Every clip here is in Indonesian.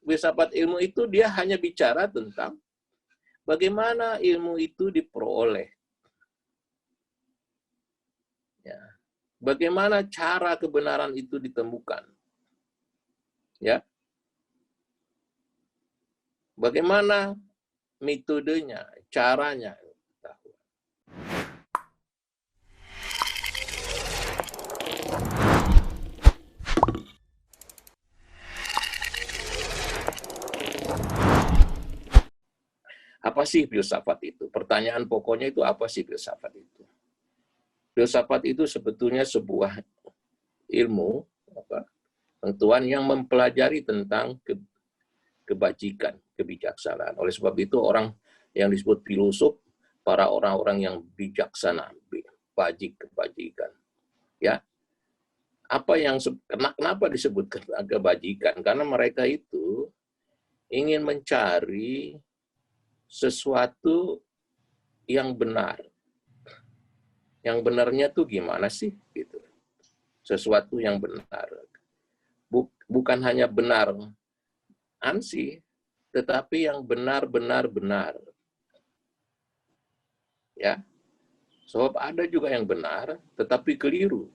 filsafat ilmu itu dia hanya bicara tentang bagaimana ilmu itu diperoleh. Ya. Bagaimana cara kebenaran itu ditemukan. Ya. Bagaimana metodenya, caranya. Apa sih filsafat itu? Pertanyaan pokoknya itu apa sih filsafat itu? Filsafat itu sebetulnya sebuah ilmu, pengetahuan yang mempelajari tentang kebajikan, kebijaksanaan. Oleh sebab itu orang yang disebut filosof, para orang-orang yang bijaksana, bajik kebajikan. Ya, kenapa disebut kebajikan? Karena mereka itu ingin mencari sesuatu yang benar. Yang benarnya tuh gimana sih? Gitu. Sesuatu yang benar. Bukan hanya benar ansi, tetapi yang benar-benar. Ya. Sebab ada juga yang benar, tetapi keliru.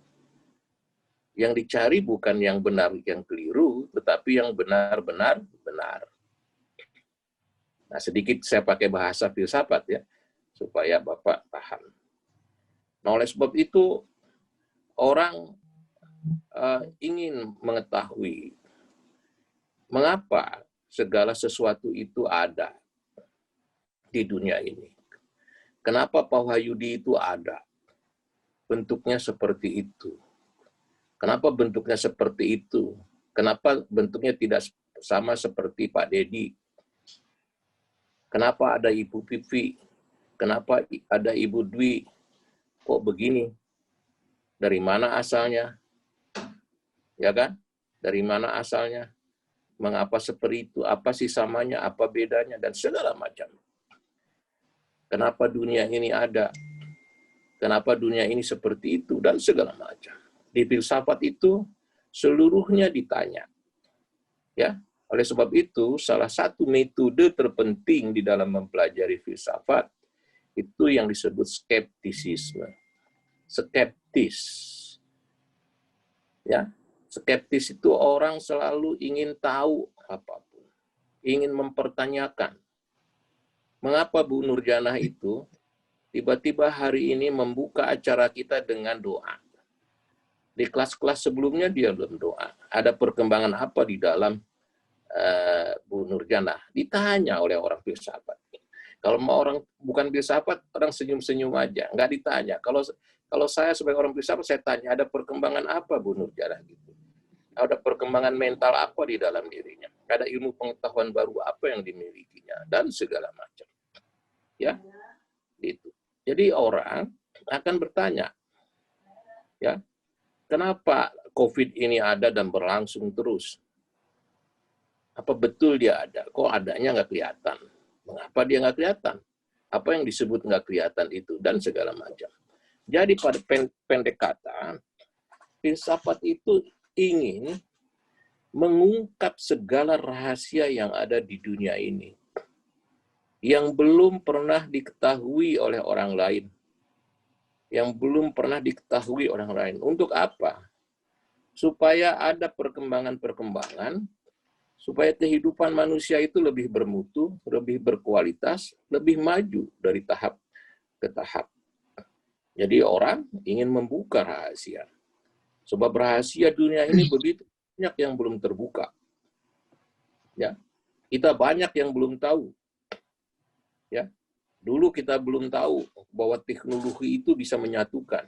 Yang dicari bukan yang benar yang keliru, tetapi yang benar-benar benar. Nah, sedikit saya pakai bahasa filsafat ya, supaya Bapak paham. Nah, oleh sebab itu, orang ingin mengetahui mengapa segala sesuatu itu ada di dunia ini. Kenapa Pak Wahyudi itu ada? Bentuknya seperti itu. Kenapa bentuknya seperti itu? Kenapa bentuknya tidak sama seperti Pak Dedi? Kenapa ada Ibu Pipi? Kenapa ada Ibu Dwi? Kok begini? Dari mana asalnya? Ya kan? Dari mana asalnya? Mengapa seperti itu? Apa sih samanya? Apa bedanya? Dan segala macam. Kenapa dunia ini ada? Kenapa dunia ini seperti itu? Dan segala macam. Di filsafat itu seluruhnya ditanya. Ya, oleh sebab itu salah satu metode terpenting di dalam mempelajari filsafat itu yang disebut skeptisisme. Skeptis. Ya, skeptis itu orang selalu ingin tahu apapun, ingin mempertanyakan. Mengapa Bu Nurjanah itu tiba-tiba hari ini membuka acara kita dengan doa? Di kelas-kelas sebelumnya dia belum doa. Ada perkembangan apa di dalam Bu Nurjanah? Ditanya oleh orang filsafat. Kalau mau orang bukan filsafat, orang senyum-senyum aja, nggak ditanya. Kalau saya sebagai orang filsafat, saya tanya, ada perkembangan apa Bu Nurjanah gitu? Ada perkembangan mental apa di dalam dirinya? Ada ilmu pengetahuan baru apa yang dimilikinya? Dan segala macam. Ya, itu. Jadi orang akan bertanya, ya, kenapa COVID ini ada dan berlangsung terus? Apa betul dia ada? Kok adanya nggak kelihatan? Mengapa dia nggak kelihatan? Apa yang disebut nggak kelihatan itu? Dan segala macam. Jadi pada pendek kata, filsafat itu ingin mengungkap segala rahasia yang ada di dunia ini. Yang belum pernah diketahui oleh orang lain. Yang belum pernah diketahui orang lain. Untuk apa? Supaya ada perkembangan-perkembangan, supaya kehidupan manusia itu lebih bermutu, lebih berkualitas, lebih maju dari tahap ke tahap. Jadi orang ingin membuka rahasia. Sebab rahasia dunia ini begitu banyak yang belum terbuka. Ya, kita banyak yang belum tahu. Ya, dulu kita belum tahu bahwa teknologi itu bisa menyatukan.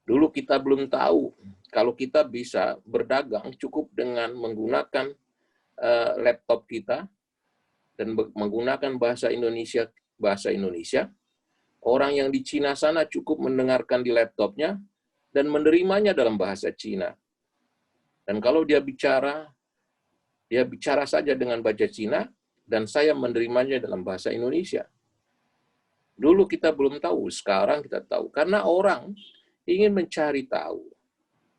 Dulu kita belum tahu kalau kita bisa berdagang cukup dengan menggunakan laptop kita dan menggunakan bahasa Indonesia, orang yang di Cina sana cukup mendengarkan di laptopnya dan menerimanya dalam bahasa Cina. Dan kalau dia bicara saja dengan bahasa Cina dan saya menerimanya dalam bahasa Indonesia. Dulu kita belum tahu, sekarang kita tahu. Karena orang ingin mencari tahu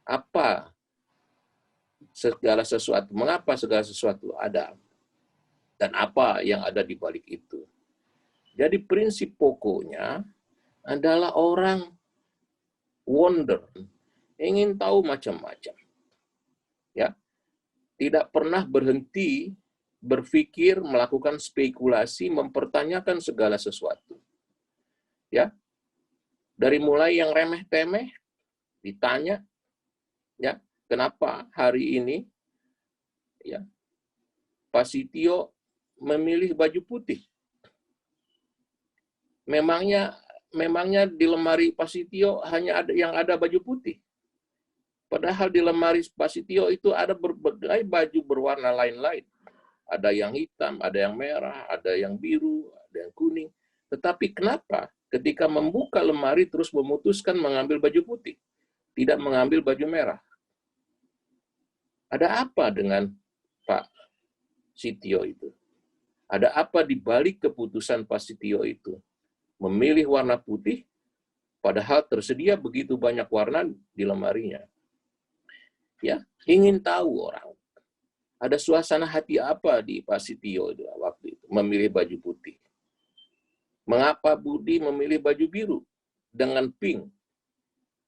apa segala sesuatu. Mengapa segala sesuatu ada? Dan apa yang ada di balik itu? Jadi prinsip pokoknya adalah orang wonder, ingin tahu macam-macam. Ya, tidak pernah berhenti berpikir, melakukan spekulasi, mempertanyakan segala sesuatu. Ya, dari mulai yang remeh-temeh ditanya, ya, kenapa hari ini, ya, Pak Sitio memilih baju putih? Memangnya di lemari Pak Sitio hanya ada yang ada baju putih. Padahal di lemari Pak Sitio itu ada berbagai baju berwarna lain-lain. Ada yang hitam, ada yang merah, ada yang biru, ada yang kuning. Tetapi kenapa ketika membuka lemari terus memutuskan mengambil baju putih, tidak mengambil baju merah? Ada apa dengan Pak Sitio itu? Ada apa di balik keputusan Pak Sitio itu? Memilih warna putih, padahal tersedia begitu banyak warna di lemarinya. Ya, ingin tahu orang. Ada suasana hati apa di Pak Sitio itu waktu itu memilih baju putih? Mengapa Budi memilih baju biru dengan pink?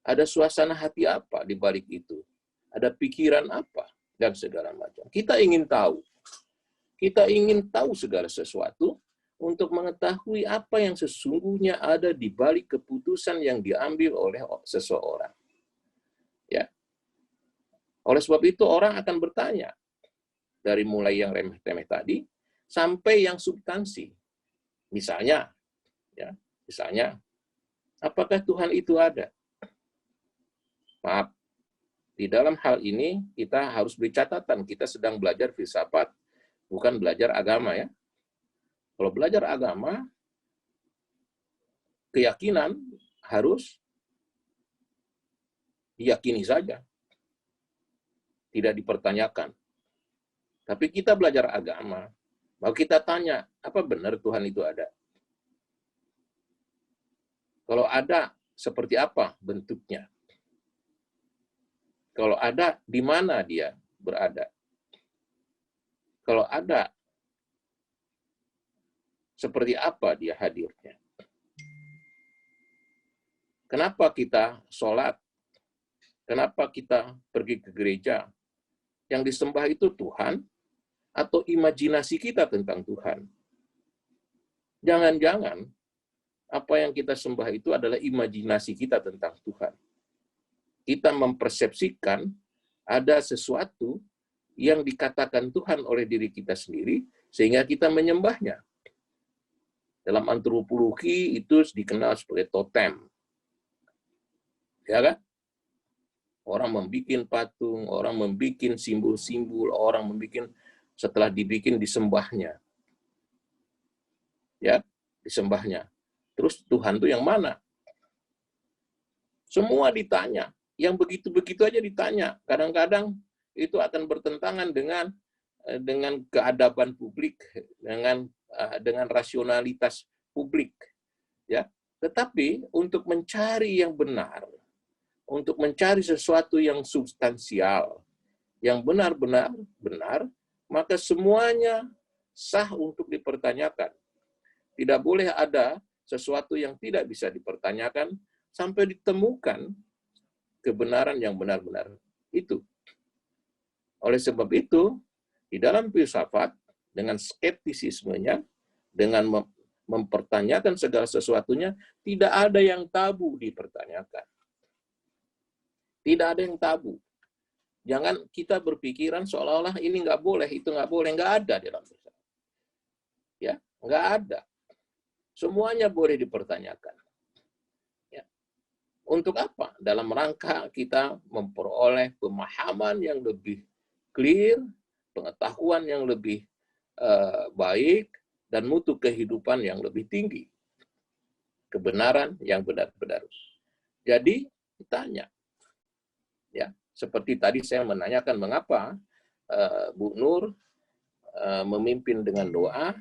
Ada suasana hati apa di balik itu? Ada pikiran apa? Dan segala macam. Kita ingin tahu. Kita ingin tahu segala sesuatu untuk mengetahui apa yang sesungguhnya ada di balik keputusan yang diambil oleh seseorang. Ya. Oleh sebab itu orang akan bertanya, dari mulai yang remeh-temeh tadi sampai yang substansi. Misalnya, apakah Tuhan itu ada? Maaf, di dalam hal ini kita harus beri catatan, kita sedang belajar filsafat, bukan belajar agama ya. Kalau belajar agama, keyakinan harus diyakini saja, tidak dipertanyakan. Tapi kita belajar agama, mau kita tanya, apa benar Tuhan itu ada? Kalau ada, seperti apa bentuknya? Kalau ada, di mana dia berada? Kalau ada, seperti apa dia hadirnya? Kenapa kita sholat? Kenapa kita pergi ke gereja? Yang disembah itu Tuhan atau imajinasi kita tentang Tuhan? Jangan-jangan apa yang kita sembah itu adalah imajinasi kita tentang Tuhan. Kita mempersepsikan ada sesuatu yang dikatakan Tuhan oleh diri kita sendiri, sehingga kita menyembahnya. Dalam antropologi itu dikenal sebagai totem. Ya kan? Orang membuat patung, orang membuat simbol-simbol, orang membuat, setelah dibikin disembahnya. Ya, disembahnya. Terus Tuhan itu yang mana? Semua ditanya. Yang begitu-begitu aja ditanya. Kadang-kadang itu akan bertentangan dengan keadaban publik, dengan rasionalitas publik. Ya. Tetapi untuk mencari yang benar, untuk mencari sesuatu yang substansial, yang benar-benar benar, maka semuanya sah untuk dipertanyakan. Tidak boleh ada sesuatu yang tidak bisa dipertanyakan sampai ditemukan kebenaran yang benar-benar itu. Oleh sebab itu, di dalam filsafat, dengan skeptisismenya, dengan mempertanyakan segala sesuatunya, tidak ada yang tabu dipertanyakan. Tidak ada yang tabu. Jangan kita berpikiran seolah-olah ini nggak boleh, itu nggak boleh. Nggak ada di dalam filsafat. Ya, nggak ada. Semuanya boleh dipertanyakan. Ya. Untuk apa? Dalam rangka kita memperoleh pemahaman yang lebih clear, pengetahuan yang lebih baik, dan mutu kehidupan yang lebih tinggi. Kebenaran yang benar-benar. Jadi, ditanya. Ya, seperti tadi saya menanyakan mengapa Bu Nur memimpin dengan doa,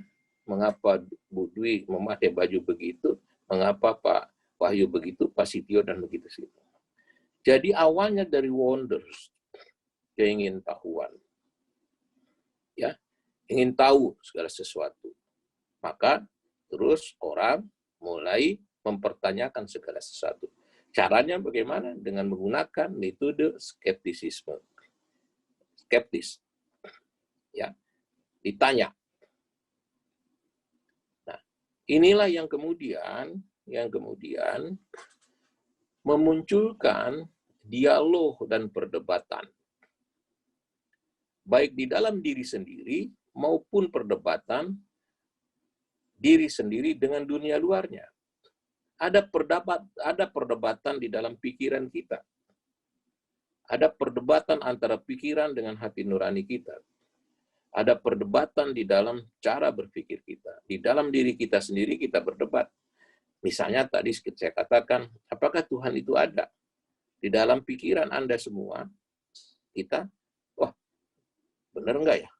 mengapa Bu Dwi memakai baju begitu, mengapa Pak Wahyu begitu, Pak Sitio dan begitu sih. Jadi awalnya dari wonders. keingintahuan. Ya, ingin tahu segala sesuatu. Maka terus orang mulai mempertanyakan segala sesuatu. Caranya bagaimana? Dengan menggunakan metode skeptisisme. Skeptis. Ya, ditanya. Nah, inilah yang kemudian memunculkan dialog dan perdebatan. Baik di dalam diri sendiri maupun perdebatan diri sendiri dengan dunia luarnya. Ada perdebatan di dalam pikiran kita. Ada perdebatan antara pikiran dengan hati nurani kita. Ada perdebatan di dalam cara berpikir kita. Di dalam diri kita sendiri kita berdebat. Misalnya tadi saya katakan, apakah Tuhan itu ada? Di dalam pikiran Anda semua, kita, wah, benar enggak ya?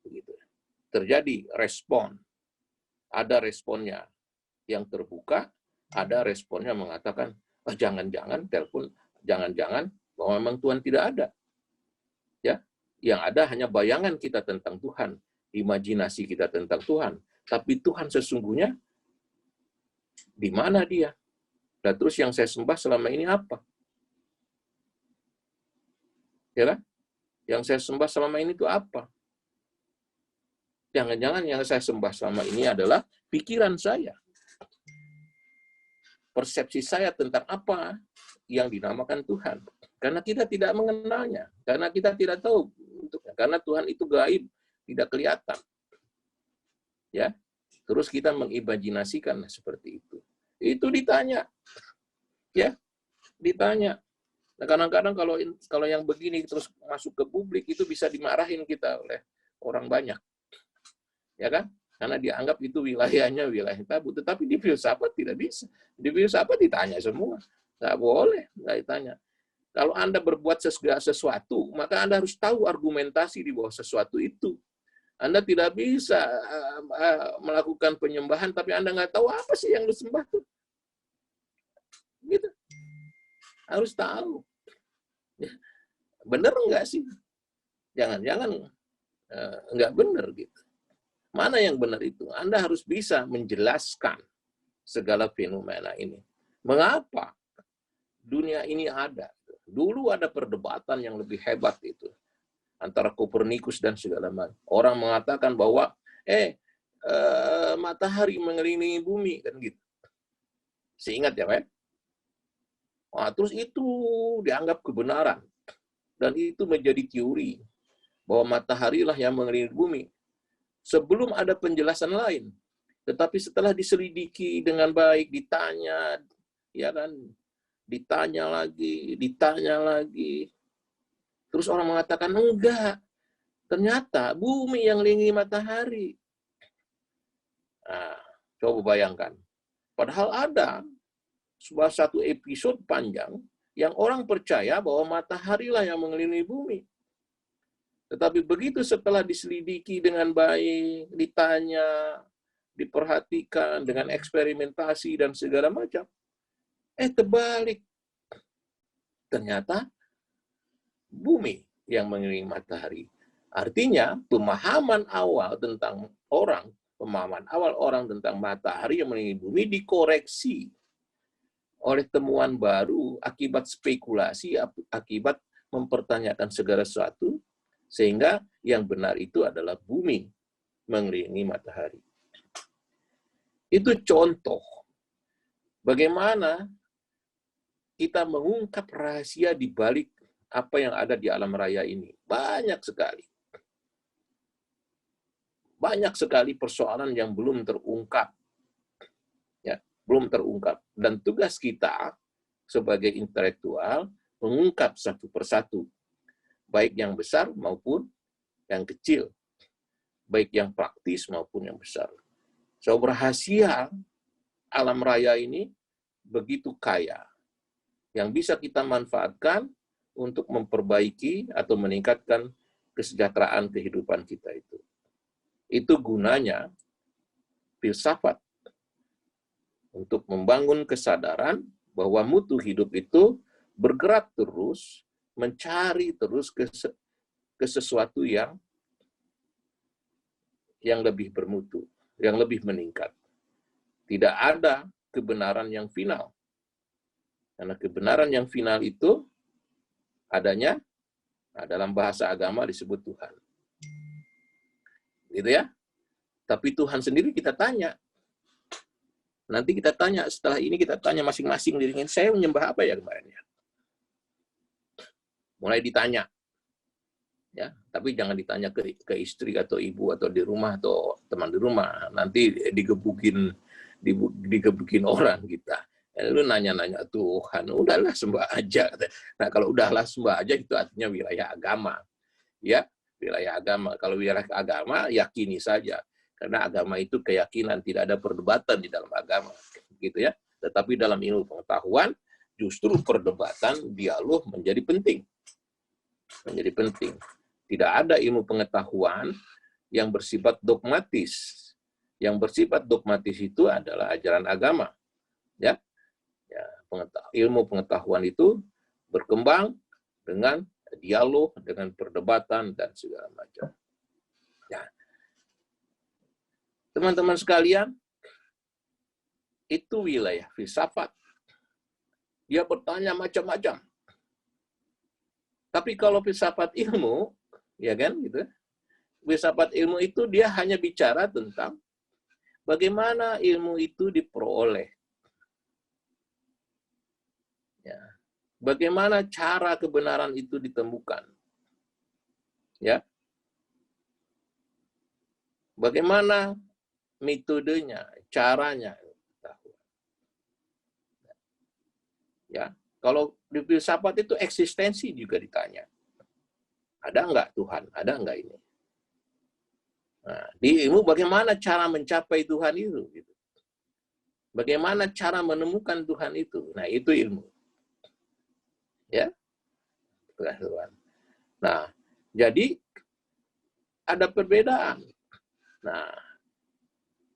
Begitu. Terjadi respon. Ada responnya yang terbuka, ada responnya mengatakan, oh, jangan-jangan telepon, jangan-jangan bahwa memang Tuhan tidak ada. Ya, yang ada hanya bayangan kita tentang Tuhan, imajinasi kita tentang Tuhan. Tapi Tuhan sesungguhnya di mana dia? Dan terus yang saya sembah selama ini apa? Ya kan? Yang saya sembah selama ini itu apa? Jangan-jangan yang saya sembah selama ini adalah pikiran saya. Persepsi saya tentang apa yang dinamakan Tuhan. Karena kita tidak mengenalnya. Karena kita tidak tahu. Karena Tuhan itu gaib, tidak kelihatan. Ya, terus kita mengimajinasikan seperti itu. Itu ditanya. Ya, ditanya. Nah, kadang-kadang kalau yang begini terus masuk ke publik, itu bisa dimarahin kita oleh orang banyak. Ya kan? Karena dianggap itu wilayahnya wilayah tabu. Tetapi di filsafat tidak bisa. Di filsafat ditanya semua. Nggak boleh, nggak ditanya. Kalau Anda berbuat sesuatu, maka Anda harus tahu argumentasi di bawah sesuatu itu. Anda tidak bisa melakukan penyembahan, tapi Anda nggak tahu apa sih yang lu sembah tuh. Gitu. Harus tahu. Benar nggak sih? Jangan-jangan nggak benar gitu. Mana yang benar itu? Anda harus bisa menjelaskan segala fenomena ini. Mengapa dunia ini ada? Dulu ada perdebatan yang lebih hebat itu antara Kopernikus dan segala macam. Orang mengatakan bahwa matahari mengelilingi bumi kan gitu. Seingat ya, Pak? Nah, terus itu dianggap kebenaran dan itu menjadi teori bahwa matahari lah yang mengelilingi bumi. Sebelum ada penjelasan lain. Tetapi setelah diselidiki dengan baik, ditanya, ya kan, ditanya lagi. Terus orang mengatakan, enggak. Ternyata bumi yang mengelilingi matahari. Nah, coba bayangkan. Padahal ada satu episode panjang yang orang percaya bahwa matahari lah yang mengelilingi bumi. Tetapi begitu setelah diselidiki dengan baik, ditanya, diperhatikan dengan eksperimentasi dan segala macam, terbalik. Ternyata bumi yang mengelilingi matahari. Artinya pemahaman awal orang tentang matahari yang mengelilingi bumi dikoreksi oleh temuan baru akibat spekulasi, akibat mempertanyakan segala sesuatu. Sehingga yang benar itu adalah bumi mengelilingi matahari. Itu contoh bagaimana kita mengungkap rahasia di balik apa yang ada di alam raya ini. Banyak sekali. Banyak sekali persoalan yang belum terungkap. Ya, belum terungkap. Dan tugas kita sebagai intelektual mengungkap satu persatu. Baik yang besar maupun yang kecil. Baik yang praktis maupun yang besar. So, rahasia alam raya ini begitu kaya. Yang bisa kita manfaatkan untuk memperbaiki atau meningkatkan kesejahteraan kehidupan kita itu. Itu gunanya filsafat. Untuk membangun kesadaran bahwa mutu hidup itu bergerak terus, mencari terus ke sesuatu yang lebih bermutu, yang lebih meningkat. Tidak ada kebenaran yang final. Karena kebenaran yang final itu adanya, dalam bahasa agama disebut Tuhan. Gitu ya. Tapi Tuhan sendiri kita tanya. Nanti kita tanya, setelah ini kita tanya masing-masing diri, saya menyembah apa ya kemarin ya? Mulai ditanya. Ya, tapi jangan ditanya ke istri atau ibu atau di rumah atau teman di rumah, nanti digebukin orang kita. Lu nanya-nanya Tuhan, udahlah sembah aja. Nah, kalau udahlah sembah aja itu artinya wilayah agama. Ya, wilayah agama. Kalau wilayah agama yakini saja. Karena agama itu keyakinan, tidak ada perdebatan di dalam agama, gitu ya. Tetapi dalam ilmu pengetahuan justru perdebatan, dialog menjadi penting. Menjadi penting. Tidak ada ilmu pengetahuan yang bersifat dogmatis. Yang bersifat dogmatis itu adalah ajaran agama. Ya, ilmu pengetahuan itu berkembang dengan dialog, dengan perdebatan dan segala macam. Ya. Teman-teman sekalian, itu wilayah filsafat. Dia bertanya macam-macam. Tapi kalau filsafat ilmu, ya kan, gitu. Filsafat ilmu itu dia hanya bicara tentang bagaimana ilmu itu diperoleh. Ya. Bagaimana cara kebenaran itu ditemukan. Ya. Bagaimana metodenya, caranya. Ya. Kalau di filsafat itu eksistensi juga ditanya. Ada enggak Tuhan? Ada enggak ini? Nah, di ilmu bagaimana cara mencapai Tuhan itu? Gitu. Bagaimana cara menemukan Tuhan itu? Nah, itu ilmu. Ya. Nah, jadi ada perbedaan. Nah,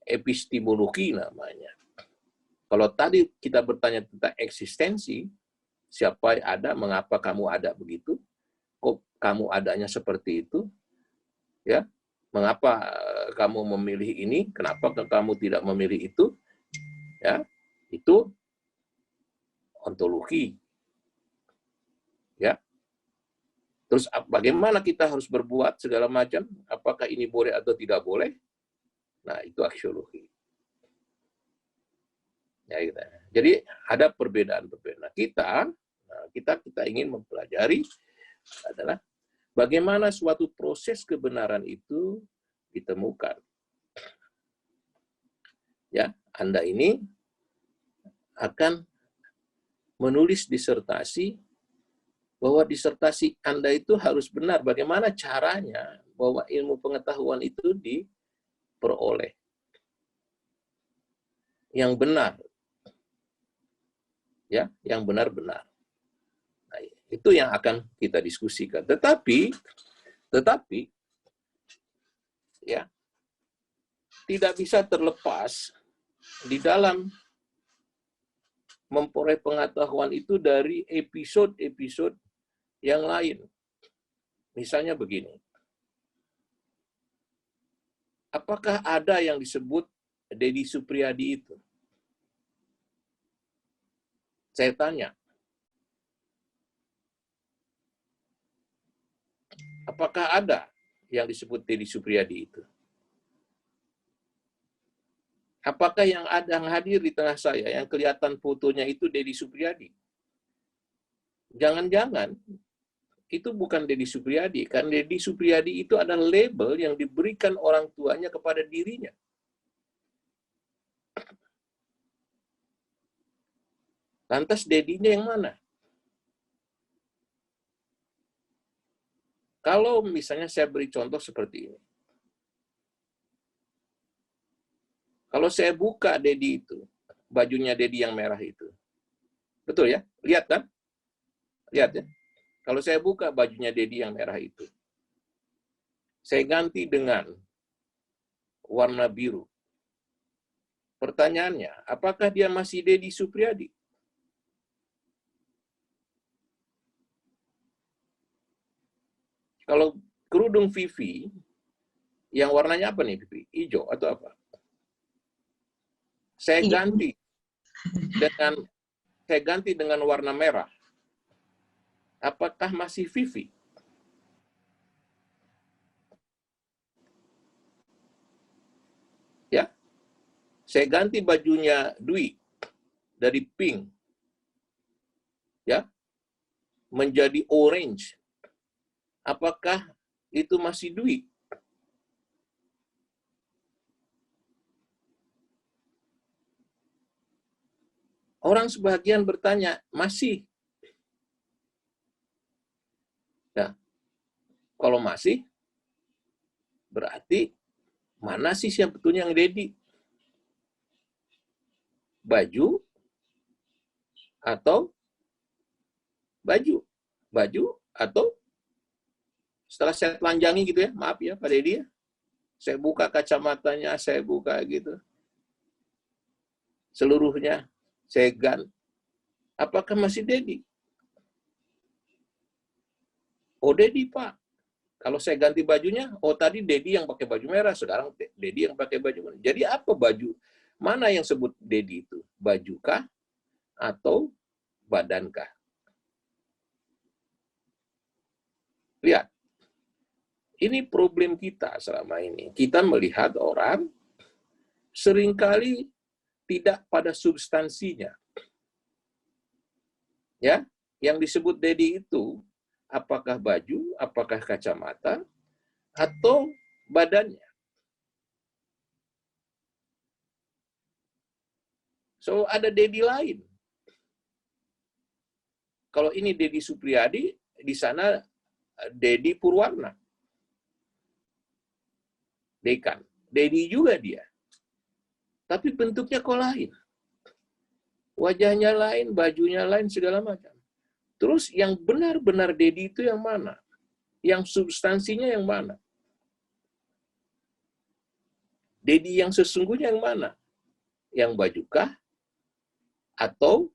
epistemologi namanya. Kalau tadi kita bertanya tentang eksistensi, siapa ada, mengapa kamu ada begitu? Kok kamu adanya seperti itu? Ya, mengapa kamu memilih ini? Kenapa kamu tidak memilih itu? Ya, itu ontologi. Ya. Terus bagaimana kita harus berbuat segala macam? Apakah ini boleh atau tidak boleh? Nah, itu aksiologi. Ya, gitu. Jadi ada perbedaan-perbedaan. Kita ingin mempelajari adalah bagaimana suatu proses kebenaran itu ditemukan. Ya, Anda ini akan menulis disertasi, bahwa disertasi Anda itu harus benar. Bagaimana caranya bahwa ilmu pengetahuan itu diperoleh yang benar. Ya, yang benar-benar. Nah, itu yang akan kita diskusikan. Tetapi ya, tidak bisa terlepas di dalam memperoleh pengetahuan itu dari episode-episode yang lain. Misalnya begini. Apakah ada yang disebut Deddy Supriyadi itu? Saya tanya. Apakah ada yang disebut Deddy Supriyadi itu? Apakah yang hadir di tengah saya, yang kelihatan fotonya itu Deddy Supriyadi? Jangan-jangan itu bukan Deddy Supriyadi, karena Deddy Supriyadi itu adalah label yang diberikan orang tuanya kepada dirinya. Lantas Dedinya yang mana? Kalau misalnya saya beri contoh seperti ini. Kalau saya buka Dedi itu, bajunya Dedi yang merah itu. Betul ya? Lihat kan? Lihat ya? Kalau saya buka bajunya Dedi yang merah itu, saya ganti dengan warna biru. Pertanyaannya, apakah dia masih Deddy Supriyadi? Kalau kerudung Vivi yang warnanya apa nih, Vivi? Hijau atau apa? Saya ganti dengan warna merah. Apakah masih Vivi? Ya, saya ganti bajunya Dwi dari pink, ya, menjadi orange. Apakah itu masih Dwi? Orang sebagian bertanya, masih. Nah, kalau masih, berarti mana sih sebetulnya yang Dedi? Baju atau baju? Baju atau setelah saya telanjangi gitu ya, maaf ya Pak Dedi ya, saya buka kacamatanya, saya buka gitu, seluruhnya, saya ganti. Apakah masih Dedi? Oh Dedi Pak. Kalau saya ganti bajunya, oh tadi Dedi yang pakai baju merah, sekarang Dedi yang pakai baju merah. Jadi apa baju? Mana yang sebut Dedi itu? Bajukah atau badankah? Lihat, ini problem kita selama ini. Kita melihat orang seringkali tidak pada substansinya. Ya, yang disebut Dedi itu apakah baju, apakah kacamata, atau badannya. So, ada Dedi lain. Kalau ini Dedi Supriyadi, di sana Dedi Purwarna. Dekan. Dedi juga dia. Tapi bentuknya kok lain. Wajahnya lain, bajunya lain, segala macam. Terus yang benar-benar Dedi itu yang mana? Yang substansinya yang mana? Dedi yang sesungguhnya yang mana? Yang bajukah? Atau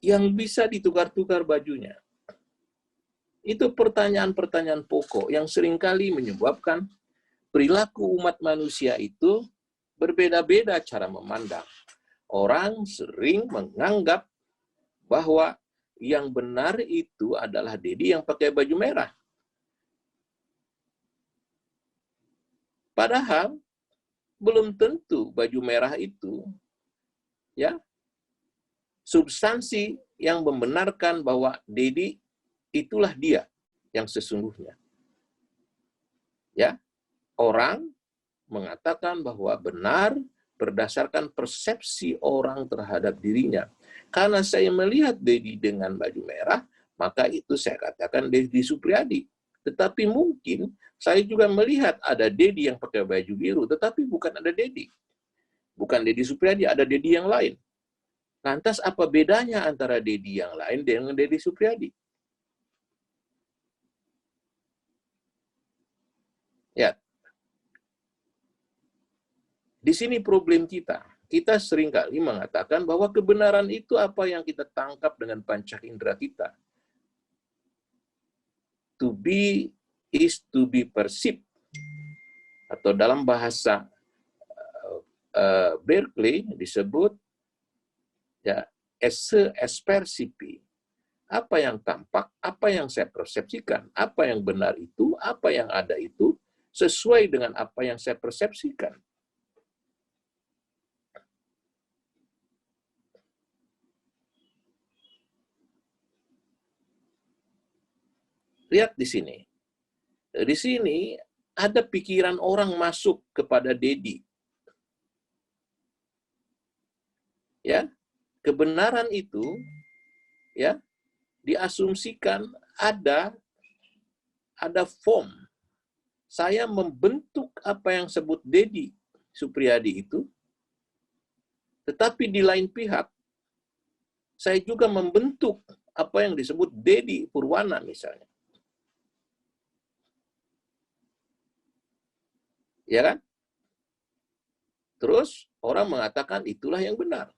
yang bisa ditukar-tukar bajunya? Itu pertanyaan-pertanyaan pokok yang seringkali menyebabkan perilaku umat manusia itu berbeda-beda cara memandang. Orang sering menganggap bahwa yang benar itu adalah Dedi yang pakai baju merah. Padahal belum tentu baju merah itu ya substansi yang membenarkan bahwa Dedi itulah dia yang sesungguhnya. Ya, orang mengatakan bahwa benar berdasarkan persepsi orang terhadap dirinya. Karena saya melihat Dedi dengan baju merah, maka itu saya katakan Dedi Supriyadi. Tetapi mungkin saya juga melihat ada Dedi yang pakai baju biru, tetapi bukan ada Dedi. Bukan Dedi Supriyadi, ada Dedi yang lain. Lantas apa bedanya antara Dedi yang lain dengan Dedi Supriyadi? Ya, di sini problem kita. Kita seringkali mengatakan bahwa kebenaran itu apa yang kita tangkap dengan panca indera kita. To be is to be perceived. Atau dalam bahasa Berkeley disebut ya esse percipi. Apa yang tampak, apa yang saya persepsikan, apa yang benar itu, apa yang ada itu sesuai dengan apa yang saya persepsikan. Lihat di sini. Di sini ada pikiran orang masuk kepada Dedi. Ya, kebenaran itu ya diasumsikan ada form. Saya membentuk apa yang sebut Dedi Supriyadi itu, tetapi di lain pihak saya juga membentuk apa yang disebut Dedi Purwana misalnya. Ya kan? Terus orang mengatakan itulah yang benar.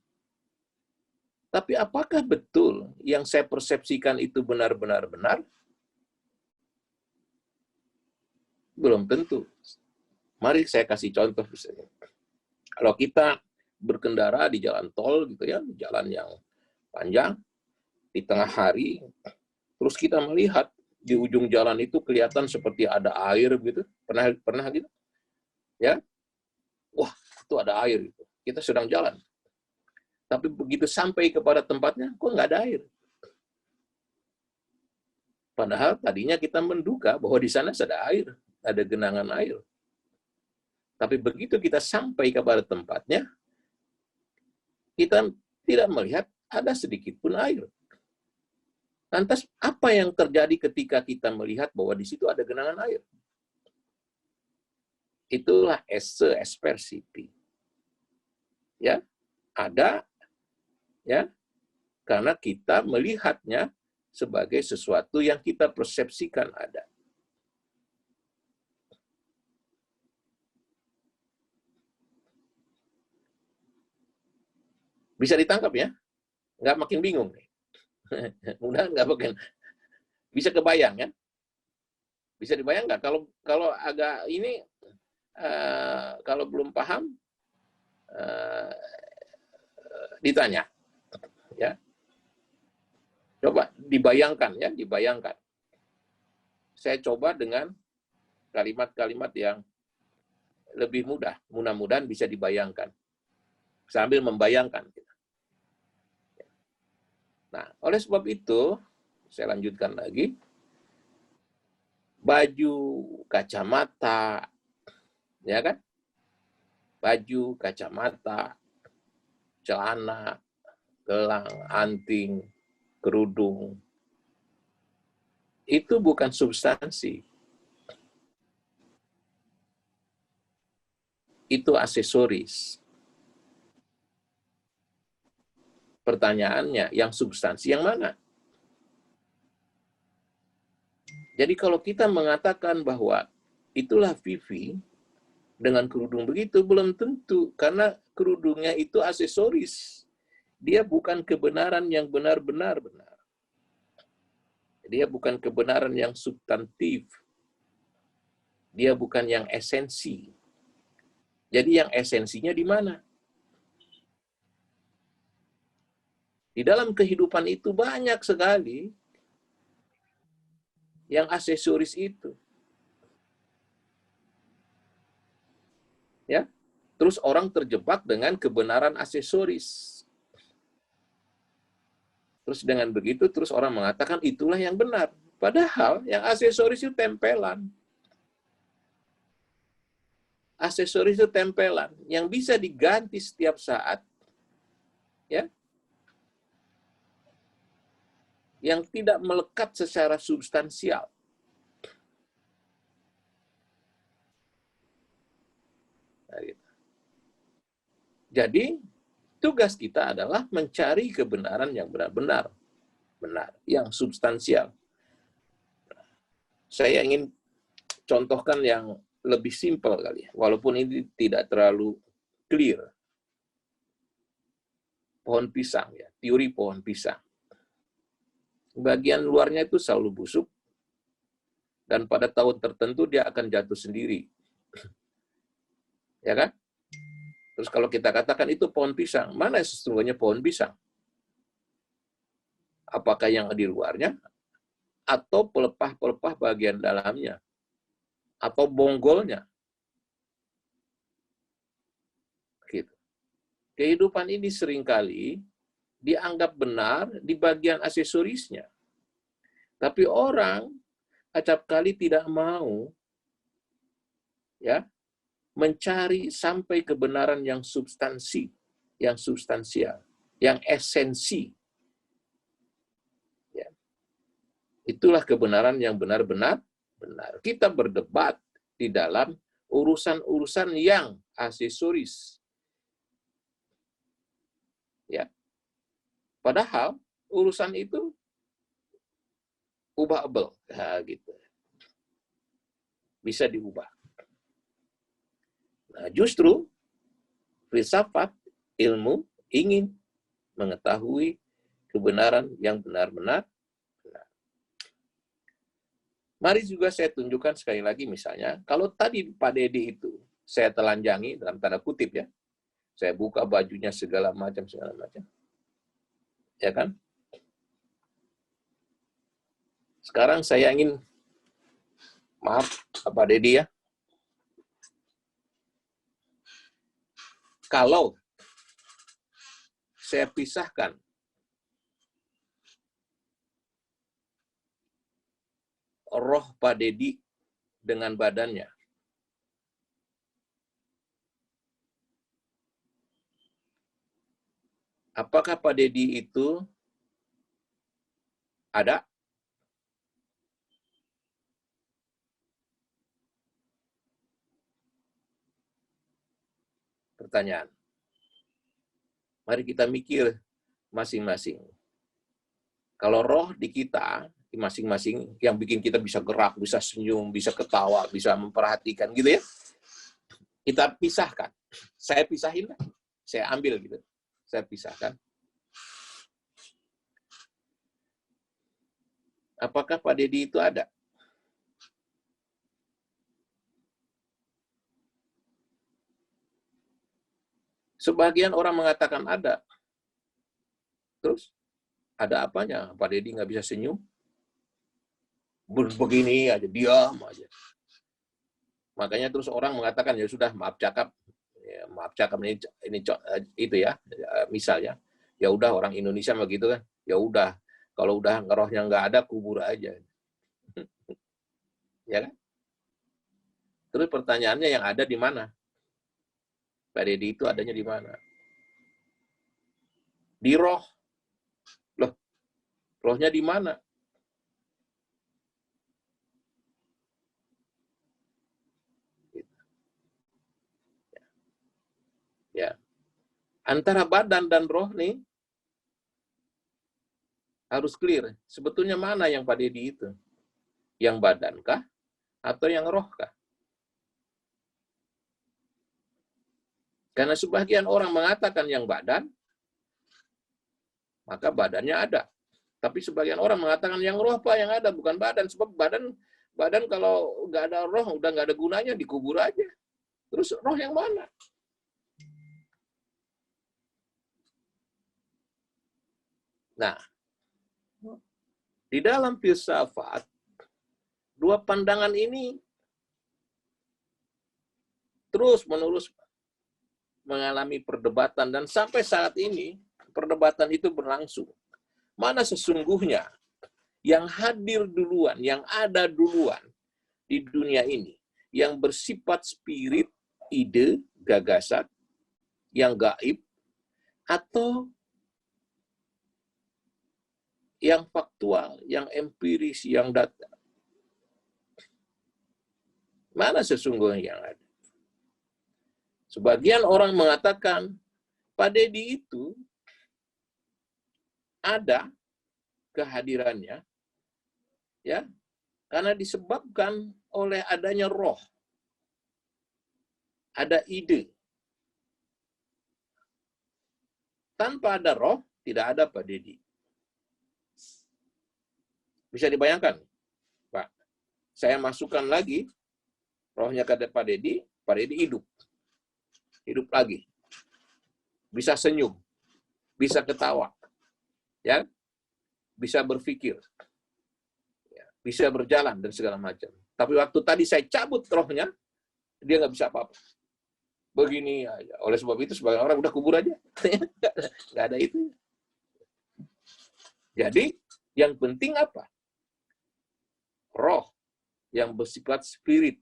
Tapi apakah betul yang saya persepsikan itu benar-benar benar? Belum tentu. Mari saya kasih contoh misalnya. Kalau kita berkendara di jalan tol gitu ya, jalan yang panjang, di tengah hari, terus kita melihat di ujung jalan itu kelihatan seperti ada air gitu. Pernah gitu? Ya. Wah, itu ada air gitu. Kita sedang jalan. Tapi begitu sampai kepada tempatnya, kok nggak ada air. Padahal tadinya kita menduga bahwa di sana ada air, ada genangan air. Tapi begitu kita sampai kepada tempatnya, kita tidak melihat ada sedikit pun air. Lantas apa yang terjadi ketika kita melihat bahwa di situ ada genangan air? Itulah esse aspersipi. Ya, ada ya, karena kita melihatnya sebagai sesuatu yang kita persepsikan ada. Bisa ditangkap ya? Nggak makin bingung nih. Mudah nggak makin bisa kebayang ya? Bisa dibayang nggak? Kalau agak ini kalau belum paham ditanya, ya. Coba dibayangkan ya, dibayangkan. Saya coba dengan kalimat-kalimat yang lebih mudah, mudah-mudahan bisa dibayangkan sambil membayangkan. Nah, oleh sebab itu, saya lanjutkan lagi. Baju, kacamata, ya kan? Baju, kacamata, celana, gelang, anting, kerudung. Itu bukan substansi. Itu aksesoris. Pertanyaannya, yang substansi yang mana? Jadi kalau kita mengatakan bahwa itulah Vivi dengan kerudung begitu, belum tentu. Karena kerudungnya itu aksesoris. Dia bukan kebenaran yang benar-benar benar. Dia bukan kebenaran yang substantif. Dia bukan yang esensi. Jadi yang esensinya di mana? Di dalam kehidupan itu banyak sekali yang aksesoris itu. Ya. Terus orang terjebak dengan kebenaran aksesoris. Terus dengan begitu terus orang mengatakan itulah yang benar. Padahal yang aksesoris itu tempelan. Aksesoris itu tempelan yang bisa diganti setiap saat, ya, yang tidak melekat secara substansial. Nah, gitu. Jadi tugas kita adalah mencari kebenaran yang benar-benar benar, yang substansial. Saya ingin contohkan yang lebih simpel kali ya, walaupun ini tidak terlalu clear. Pohon pisang ya, teori pohon pisang. Bagian luarnya itu selalu busuk, dan pada tahun tertentu dia akan jatuh sendiri. Ya kan? Terus kalau kita katakan itu pohon pisang, mana sesungguhnya pohon pisang? Apakah yang di luarnya, atau pelepah-pelepah bagian dalamnya, atau bonggolnya? Gitu. Kehidupan ini seringkali dianggap benar di bagian aksesorisnya. Tapi orang acap kali tidak mau ya mencari sampai kebenaran yang substansi, yang substansial, yang esensi. Ya. Itulah kebenaran yang benar-benar benar. Kita berdebat di dalam urusan-urusan yang aksesoris. Ya. Padahal urusan itu ubahable, nah, gitu. Bisa diubah. Nah, justru filsafat, ilmu ingin mengetahui kebenaran yang benar-benar benar. Mari juga saya tunjukkan sekali lagi misalnya, kalau tadi Pak Dedi itu saya telanjangi dalam tanda kutip ya, saya buka bajunya segala macam, ya kan? Sekarang saya ingin, maaf Pak Dedi ya, kalau saya pisahkan roh Pak Dedi dengan badannya, apakah Pak Dedi itu ada? Pertanyaan. Mari kita mikir masing-masing. Kalau roh di kita, masing-masing yang bikin kita bisa gerak, bisa senyum, bisa ketawa, bisa memperhatikan gitu ya, kita pisahkan. Saya pisahin, saya ambil gitu. Saya pisahkan. Apakah Pak Dedi itu ada? Sebagian orang mengatakan ada. Terus, ada apanya? Pak Dedi nggak bisa senyum? Begini aja, diam aja. Makanya terus orang mengatakan, ya sudah, maaf cakap. Ya, maaf cakap ini itu ya, misalnya. Ya udah, orang Indonesia begitu kan. Ya udah, kalau udah rohnya nggak ada, kubur aja. Ya kan? Terus pertanyaannya yang ada di mana? Pak Dedi itu adanya di mana? Di roh. Loh, rohnya di mana? Ya. Antara badan dan roh nih harus clear. Sebetulnya mana yang Pak Dedi itu? Yang badan kah? Atau yang roh kah? Karena sebagian orang mengatakan yang badan, maka badannya ada. Tapi sebagian orang mengatakan yang roh Pak yang ada, bukan badan. Sebab badan kalau nggak ada roh, udah nggak ada gunanya, dikubur aja. Terus roh yang mana? Nah, di dalam filsafat, dua pandangan ini terus-menerus mengalami perdebatan, dan sampai saat ini perdebatan itu berlangsung. Mana sesungguhnya yang hadir duluan, yang ada duluan di dunia ini, yang bersifat spirit, ide, gagasan, yang gaib, atau yang faktual, yang empiris, yang data. Mana sesungguhnya yang ada? Sebagian orang mengatakan, Pak Dedi itu ada kehadirannya, ya, karena disebabkan oleh adanya roh, ada ide. Tanpa ada roh, tidak ada Pak Dedi. Bisa dibayangkan, Pak. Saya masukkan lagi rohnya ke Pak Dedi hidup. Hidup lagi. Bisa senyum, bisa ketawa, ya, bisa berpikir, ya, bisa berjalan dan segala macam. Tapi waktu tadi saya cabut rohnya, dia nggak bisa apa-apa. Begini aja. Oleh sebab itu sebagian orang udah kubur aja. Nggak ada itu. Jadi yang penting apa? Roh yang bersifat spirit,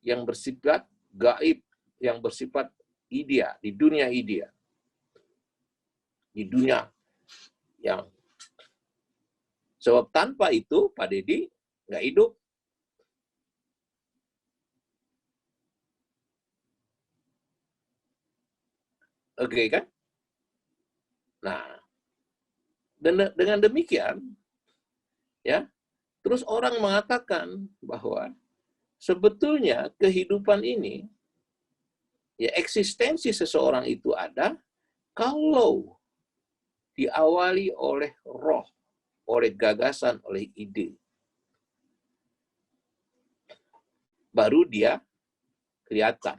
yang bersifat gaib, yang bersifat idea, di dunia idea. Di dunia yang sebab tanpa itu Pak Dedi nggak hidup. Oke kan? Nah, dengan demikian, ya, terus orang mengatakan bahwa sebetulnya kehidupan ini, ya, eksistensi seseorang itu ada kalau diawali oleh roh, oleh gagasan, oleh ide. baru dia kelihatan.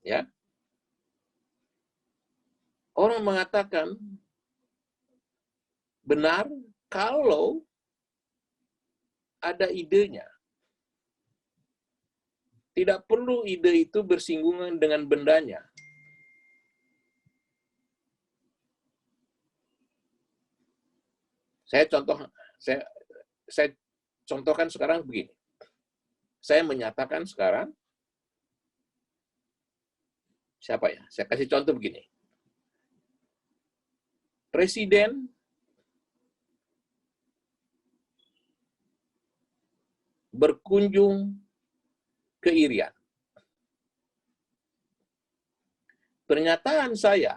Ya. Orang mengatakan benar kalau ada idenya. Tidak perlu ide itu bersinggungan dengan bendanya. Saya contohkan sekarang begini. Saya menyatakan sekarang, siapa ya? Saya kasih contoh begini. Presiden berkunjung ke Irian. Pernyataan saya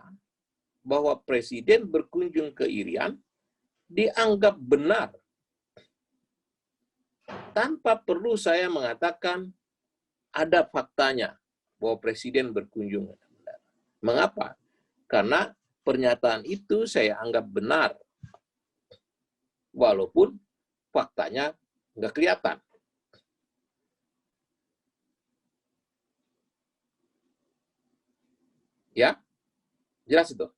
bahwa Presiden berkunjung ke Irian dianggap benar tanpa perlu saya mengatakan ada faktanya bahwa Presiden berkunjung. Mengapa? Karena pernyataan itu saya anggap benar, walaupun faktanya nggak kelihatan. Ya, jelas itu.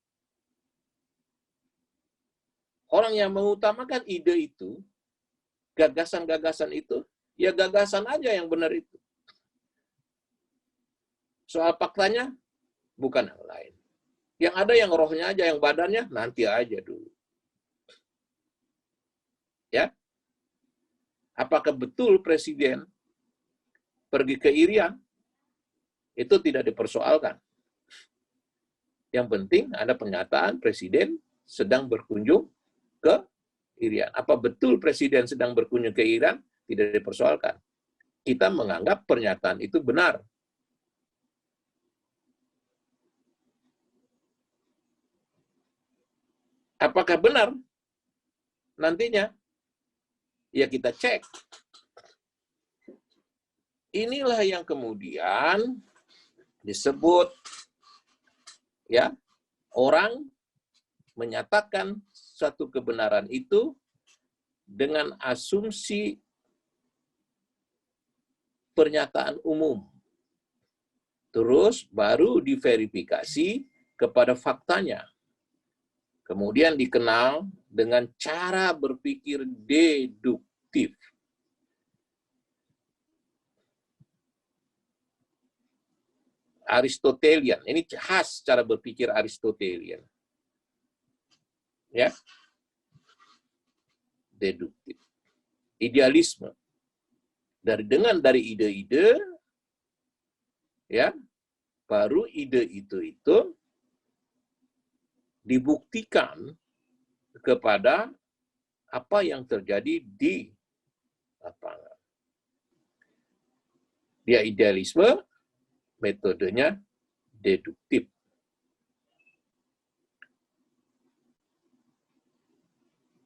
Orang yang mengutamakan ide itu, gagasan-gagasan itu, ya gagasan aja yang benar itu. Soal faktanya, bukan yang lain. Yang ada yang rohnya aja, yang badannya nanti aja dulu. Ya, apakah betul Presiden pergi ke Irian? Itu tidak dipersoalkan. Yang penting ada pernyataan Presiden sedang berkunjung ke Irian. Apa betul Presiden sedang berkunjung ke Irian? Tidak dipersoalkan. Kita menganggap pernyataan itu benar. Apakah benar? Nantinya, ya kita cek. Inilah yang kemudian disebut, ya, orang menyatakan satu kebenaran itu dengan asumsi pernyataan umum. Terus baru diverifikasi kepada faktanya. Kemudian dikenal dengan cara berpikir deduktif. Aristotelian, ini khas cara berpikir Aristotelian. Ya. Deduktif. Idealisme. Dari ide-ide, ya, baru ide itu dibuktikan kepada apa yang terjadi di lapangan. Dia idealisme, metodenya deduktif.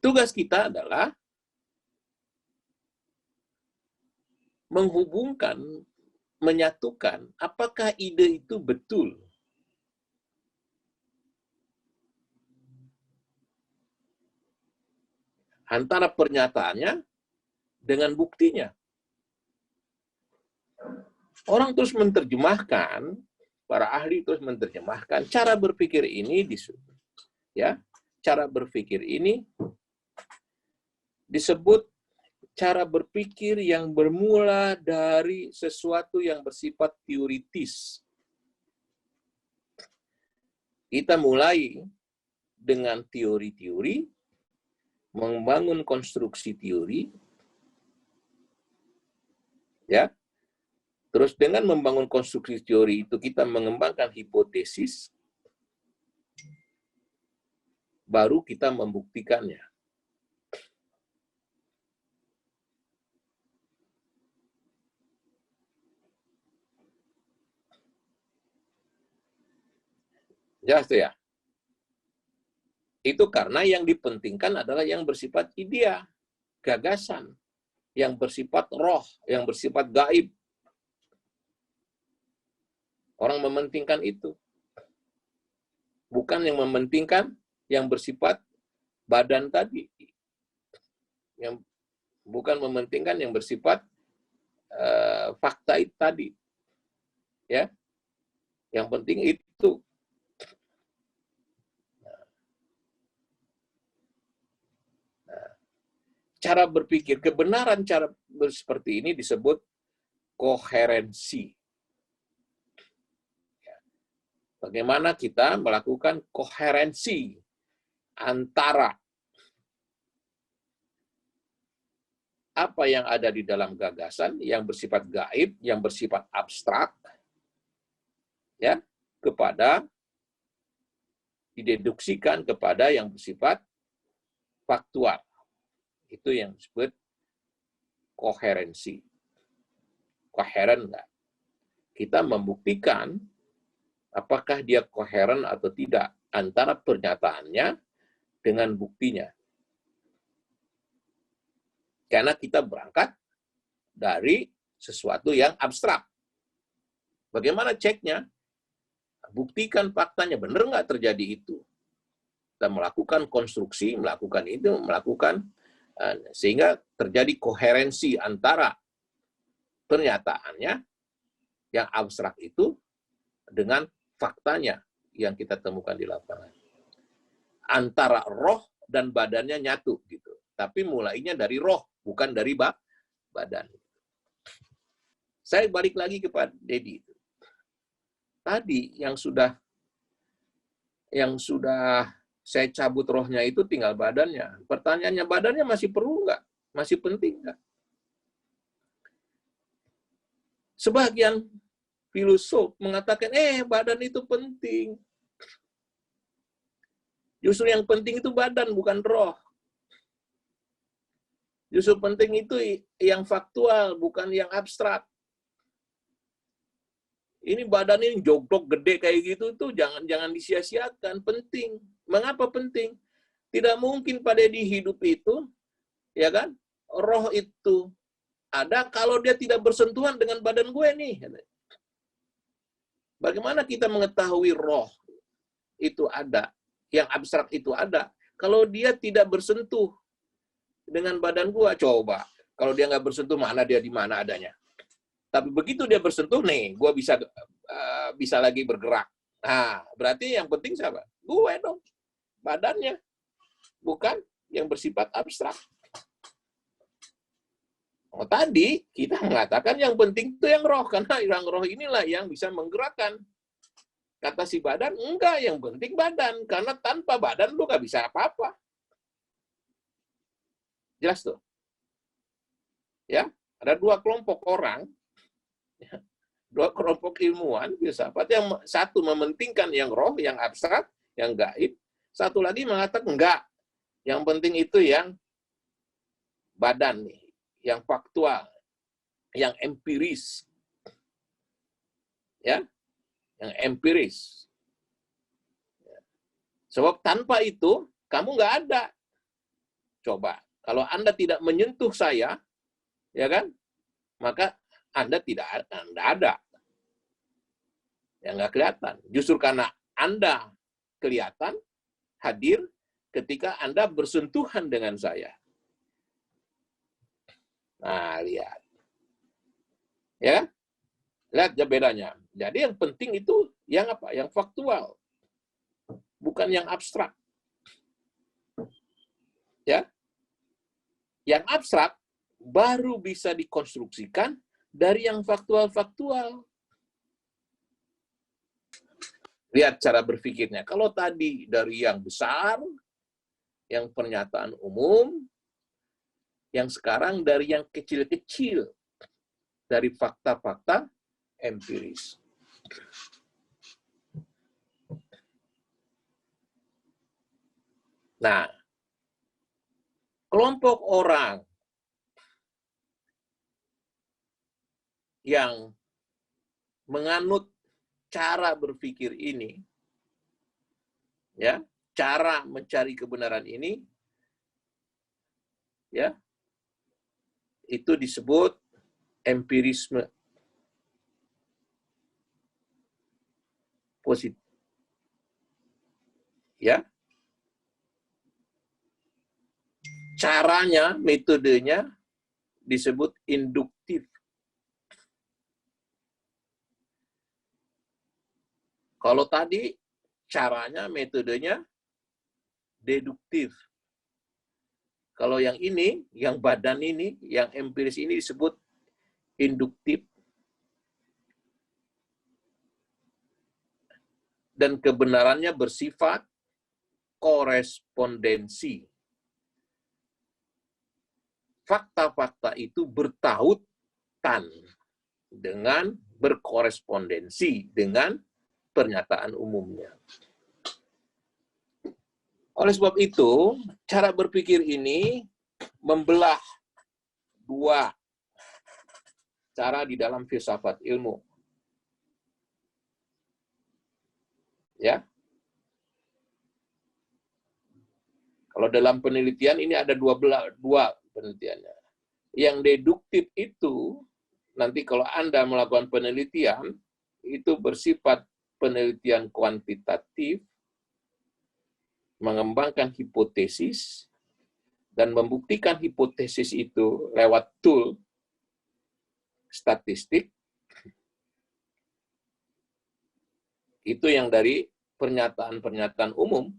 Tugas kita adalah menghubungkan, menyatukan apakah ide itu betul. Antara pernyataannya dengan buktinya. Orang terus menerjemahkan, para ahli terus menerjemahkan cara berpikir ini ya, cara berpikir ini disebut cara berpikir yang bermula dari sesuatu yang bersifat teoritis. Kita mulai dengan teori-teori, membangun konstruksi teori, ya. Terus dengan membangun konstruksi teori itu kita mengembangkan hipotesis, baru kita membuktikannya. Jelas ya? Itu karena yang dipentingkan adalah yang bersifat idea, gagasan, yang bersifat roh, yang bersifat gaib. Orang mementingkan itu. Bukan yang mementingkan yang bersifat badan tadi. Yang bukan mementingkan yang bersifat fakta itu tadi. Ya. Yang penting itu. Cara berpikir, kebenaran cara seperti ini disebut koherensi. Bagaimana kita melakukan koherensi antara apa yang ada di dalam gagasan yang bersifat gaib, yang bersifat abstrak, ya, kepada dideduksikan kepada yang bersifat faktual. Itu yang disebut koherensi. Koheren enggak? Kita membuktikan apakah dia koheren atau tidak antara pernyataannya dengan buktinya. Karena kita berangkat dari sesuatu yang abstrak. Bagaimana ceknya? Buktikan faktanya, benar nggak terjadi itu. Kita melakukan konstruksi, melakukan itu, melakukan sehingga terjadi koherensi antara pernyataannya yang abstrak itu dengan faktanya yang kita temukan di lapangan. Antara roh dan badannya nyatu gitu. Tapi mulainya dari roh, bukan dari badan. Saya balik lagi kepada Dedi. Tadi yang sudah saya cabut rohnya itu tinggal badannya. Pertanyaannya, badannya masih perlu nggak? Masih penting nggak? Sebagian filosof mengatakan, badan itu penting. Justru yang penting itu badan, bukan roh. Justru penting itu yang faktual, bukan yang abstrak. Ini badan ini jogdok gede kayak gitu tuh jangan disia-siakan, penting. Mengapa penting? Tidak mungkin pada di hidup itu, ya kan? Roh itu ada kalau dia tidak bersentuhan dengan badan gue nih. Bagaimana kita mengetahui roh itu ada, yang abstrak itu ada, kalau dia tidak bersentuh dengan badan gue? Coba, kalau dia nggak bersentuh, mana dia di mana adanya? Tapi begitu dia bersentuh, nih, gue bisa lagi bergerak. Nah, berarti yang penting siapa? Gue dong, badannya, bukan yang bersifat abstrak. Oh, tadi kita mengatakan yang penting itu yang roh, karena yang roh inilah yang bisa menggerakkan. Kata si badan, enggak, yang penting badan, karena tanpa badan lu nggak bisa apa-apa. Jelas tuh? Ya, ada dua kelompok orang, dua kelompok ilmuwan filsafat, yang satu mementingkan yang roh, yang abstrak, yang gaib, satu lagi mengatakan enggak, yang penting itu yang badan nih, yang faktual, yang empiris, ya, yang empiris. Sebab tanpa itu kamu nggak ada. Coba, kalau Anda tidak menyentuh saya, ya kan, maka Anda tidak ada. Ya nggak kelihatan. Justru karena Anda kelihatan, hadir, ketika Anda bersentuhan dengan saya. Nah, lihat. Ya, lihat bedanya. Jadi yang penting itu yang apa? Yang faktual. Bukan yang abstrak. Ya. Yang abstrak baru bisa dikonstruksikan dari yang faktual-faktual. Lihat cara berpikirnya. Kalau tadi dari yang besar, yang pernyataan umum, yang sekarang dari yang kecil-kecil, dari fakta-fakta empiris. Nah, kelompok orang yang menganut cara berpikir ini, ya, cara mencari kebenaran ini, ya, itu disebut empirisme positif, ya. Caranya, metodenya disebut induktif. Kalau tadi caranya, metodenya deduktif. Kalau yang ini, yang badan ini, yang empiris ini disebut induktif. Dan kebenarannya bersifat korespondensi. Fakta-fakta itu bertautan dengan, berkorespondensi dengan pernyataan umumnya. Oleh sebab itu, cara berpikir ini membelah dua cara di dalam filsafat ilmu. Ya. Kalau dalam penelitian ini ada dua penelitiannya. Yang deduktif itu, nanti kalau Anda melakukan penelitian, itu bersifat penelitian kuantitatif, mengembangkan hipotesis, dan membuktikan hipotesis itu lewat tool statistik. Itu yang dari pernyataan-pernyataan umum,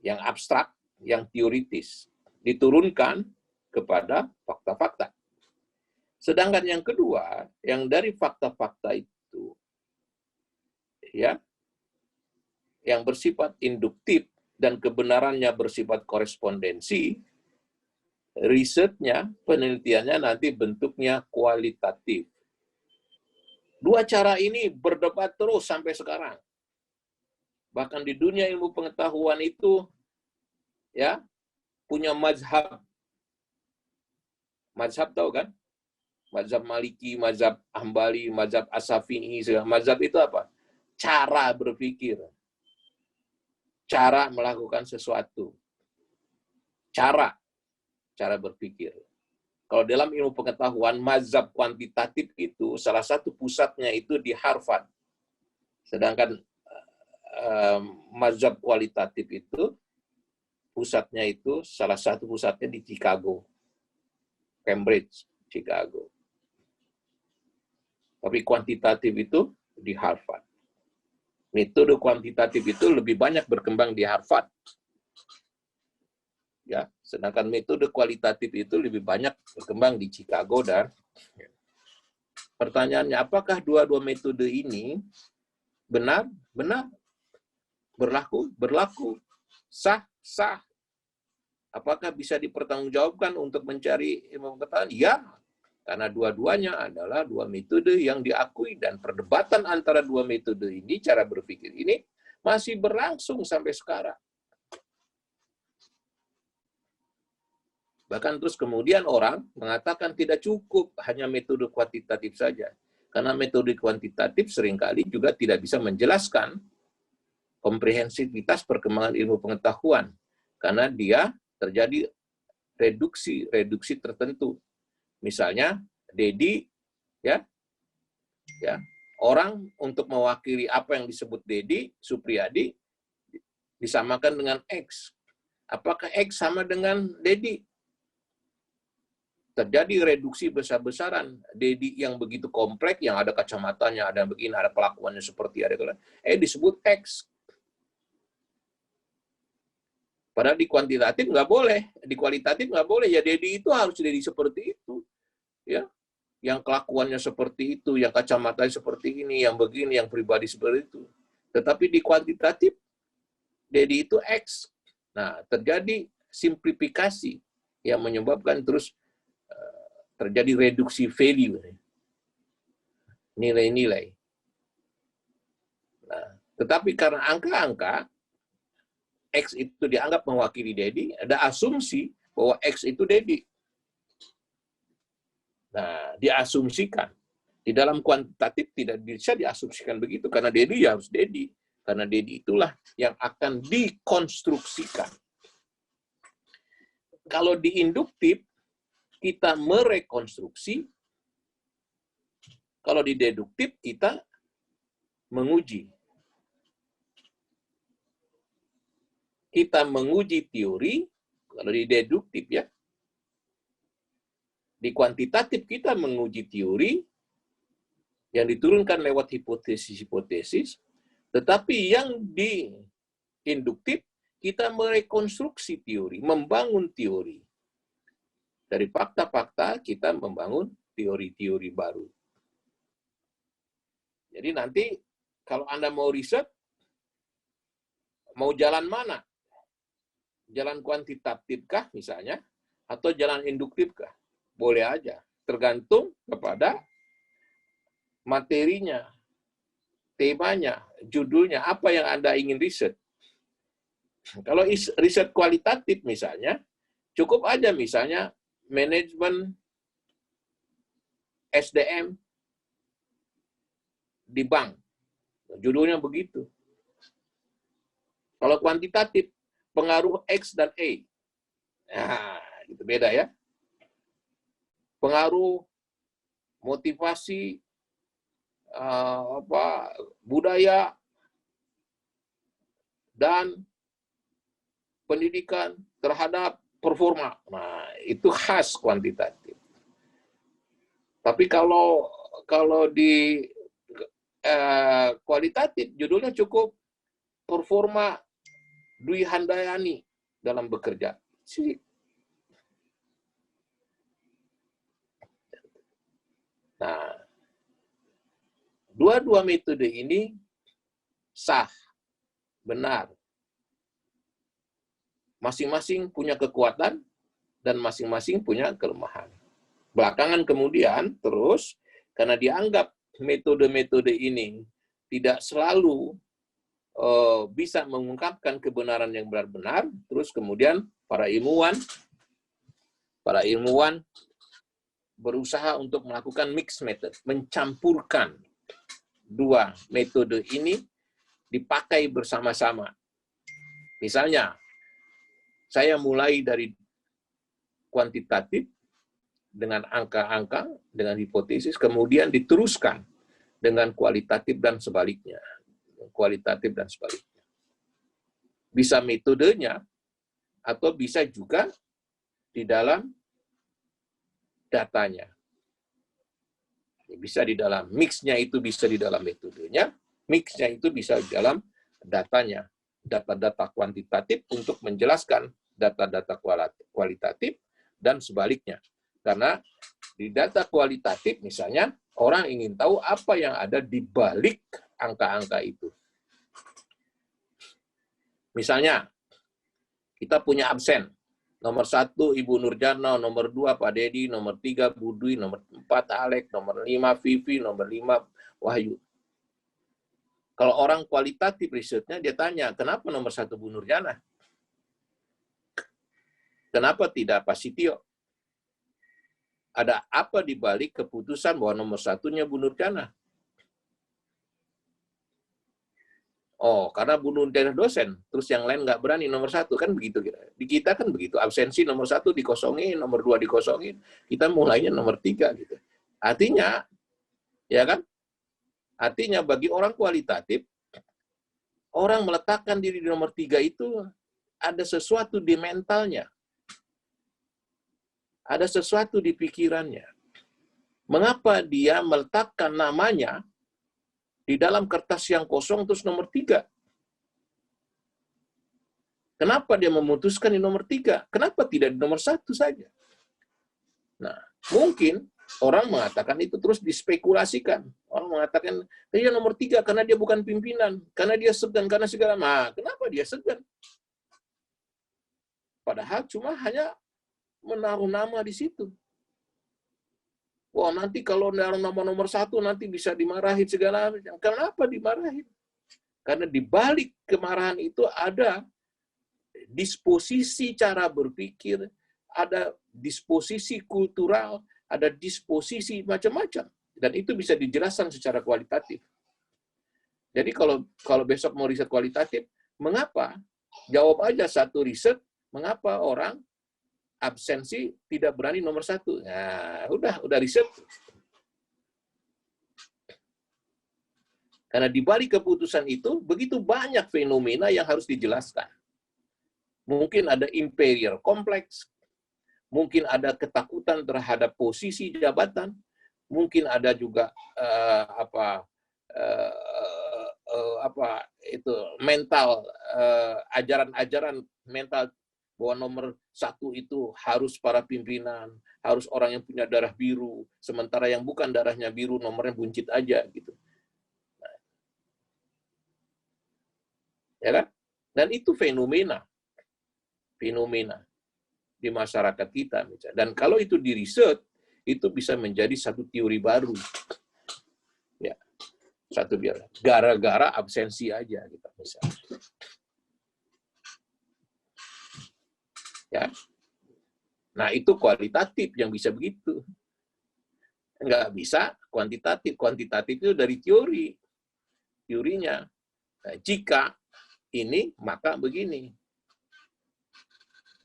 yang abstrak, yang teoritis, diturunkan kepada fakta-fakta. Sedangkan yang kedua, yang dari fakta-fakta itu, ya, yang bersifat induktif dan kebenarannya bersifat korespondensi, risetnya, penelitiannya nanti bentuknya kualitatif. Dua cara ini berdebat terus sampai sekarang. Bahkan di dunia ilmu pengetahuan itu, ya, punya mazhab. Mazhab tahu kan? Mazhab Maliki, mazhab Hambali, mazhab As-Syafi'i. Mazhab itu apa? Cara berpikir. Cara melakukan sesuatu. Cara berpikir. Kalau dalam ilmu pengetahuan, mazhab kuantitatif itu salah satu pusatnya itu di Harvard. Sedangkan mazhab kualitatif itu pusatnya itu salah satu pusatnya di Chicago, Cambridge, Chicago. Tapi kuantitatif itu di Harvard. Metode kuantitatif itu lebih banyak berkembang di Harvard. Ya, sedangkan metode kualitatif itu lebih banyak berkembang di Chicago. Dan pertanyaannya, apakah dua-dua metode ini benar? Benar. Berlaku. Sah. Apakah bisa dipertanggungjawabkan untuk mencari ilmu pengetahuan? Ya, karena dua-duanya adalah dua metode yang diakui, dan perdebatan antara dua metode ini, cara berpikir ini, masih berlangsung sampai sekarang. Bahkan terus kemudian orang mengatakan tidak cukup hanya metode kuantitatif saja. Karena metode kuantitatif seringkali juga tidak bisa menjelaskan komprehensivitas perkembangan ilmu pengetahuan. Karena dia terjadi reduksi tertentu. Misalnya, Dedi, ya, orang untuk mewakili apa yang disebut Dedi Supriyadi disamakan dengan X. Apakah X sama dengan Dedi? Terjadi reduksi besar-besaran. Dedi yang begitu kompleks, yang ada kacamatanya, ada begini, ada pelakuannya seperti ada disebut X. Padahal di kuantitatif nggak boleh, di kualitatif nggak boleh. Ya Dedi itu harus Dedi seperti itu, ya. Yang kelakuannya seperti itu, yang kacamatanya seperti ini, yang begini, yang pribadi seperti itu. Tetapi di kuantitatif, Dedi itu X. Nah, terjadi simplifikasi yang menyebabkan terus terjadi reduksi value, nilai-nilai. Nah, tetapi karena angka-angka, X itu dianggap mewakili Dedi, ada asumsi bahwa X itu Dedi. Nah, diasumsikan. Di dalam kuantitatif tidak bisa diasumsikan begitu, karena Dedi ya harus Dedi. Karena Dedi itulah yang akan dikonstruksikan. Kalau di induktif, kita merekonstruksi. Kalau di deduktif, kita menguji. Kita menguji teori, kalau di deduktif ya. Di kuantitatif kita menguji teori yang diturunkan lewat hipotesis-hipotesis, tetapi yang di induktif kita merekonstruksi teori, membangun teori. Dari fakta-fakta kita membangun teori-teori baru. Jadi nanti kalau Anda mau riset, mau jalan mana? Jalan kuantitatifkah misalnya, atau jalan induktifkah? Boleh aja, tergantung kepada materinya, temanya, judulnya, apa yang Anda ingin riset. Kalau riset kualitatif misalnya, cukup aja misalnya manajemen SDM di bank. Judulnya begitu. Kalau kuantitatif, pengaruh X dan Y. Nah, itu beda ya. Pengaruh motivasi budaya dan pendidikan terhadap performa. Nah, itu khas kuantitatif. Tapi kalau di kualitatif judulnya cukup performa Dwi Handayani dalam bekerja. Nah, dua-dua metode ini sah, benar. Masing-masing punya kekuatan dan masing-masing punya kelemahan. Belakangan kemudian terus, karena dianggap metode-metode ini tidak selalu bisa mengungkapkan kebenaran yang benar-benar, terus kemudian para ilmuwan berusaha untuk melakukan mix method, mencampurkan dua metode ini dipakai bersama-sama. Misalnya, saya mulai dari kuantitatif dengan angka-angka, dengan hipotesis, kemudian diteruskan dengan kualitatif dan sebaliknya. Kualitatif dan sebaliknya. Bisa metodenya, atau bisa juga di dalam datanya. Bisa di dalam mix-nya itu bisa di dalam metodenya, mix-nya itu bisa di dalam datanya. Data-data kuantitatif untuk menjelaskan data-data kualitatif dan sebaliknya. Karena di data kualitatif misalnya orang ingin tahu apa yang ada di balik angka-angka itu. Misalnya kita punya absen. Nomor 1 Ibu Nurjana, nomor 2 Pak Dedi, nomor 3 Bu Dwi, nomor 4 Alek, nomor 5 Vivi, nomor 5 Wahyu. Kalau orang kualitatif risetnya, dia tanya, kenapa nomor 1 Bu Nurjana? Kenapa tidak Pak Sitio? Ada apa di balik keputusan bahwa nomor 1-nya Bu Nurjana? Oh, karena Bu Nurjana dosen, terus yang lain nggak berani nomor 1, kan begitu. Di kita kan begitu, absensi nomor 1 dikosongin, nomor 2 dikosongin, kita mulainya nomor 3 gitu. Artinya, ya kan? Artinya bagi orang kualitatif, orang meletakkan diri di nomor 3 itu ada sesuatu di mentalnya. Ada sesuatu di pikirannya. Mengapa dia meletakkan namanya di dalam kertas yang kosong terus nomor 3? Kenapa dia memutuskan di nomor 3? Kenapa tidak di nomor 1 saja? Nah, mungkin orang mengatakan itu terus dispekulasikan. Orang mengatakan, dia nomor 3 karena dia bukan pimpinan, karena dia segan, karena segala. Nah, kenapa dia segan? Padahal cuma hanya menaruh nama di situ. Wah, nanti kalau naruh nama nomor 1 nanti bisa dimarahin segala macam. Kenapa dimarahin? Karena di balik kemarahan itu ada disposisi cara berpikir, ada disposisi kultural, ada disposisi macam-macam. Dan itu bisa dijelaskan secara kualitatif. Jadi kalau besok mau riset kualitatif, mengapa? Jawab aja satu riset, mengapa orang absensi tidak berani nomor 1. Nah, udah riset. Karena di balik keputusan itu, begitu banyak fenomena yang harus dijelaskan. Mungkin ada inferior kompleks, mungkin ada ketakutan terhadap posisi jabatan, mungkin ada juga itu mental, ajaran-ajaran mental bahwa nomor satu itu harus para pimpinan, harus orang yang punya darah biru, sementara yang bukan darahnya biru nomornya buncit aja gitu. Ya kan? Dan itu fenomena di masyarakat kita misalnya. Dan kalau itu di riset, itu bisa menjadi satu teori baru. Ya. Satu biar gara-gara absensi aja gitu misalnya. Ya. Nah, itu kualitatif yang bisa begitu. Nggak bisa kuantitatif. Kuantitatif itu dari teorinya. Nah, jika ini, maka begini.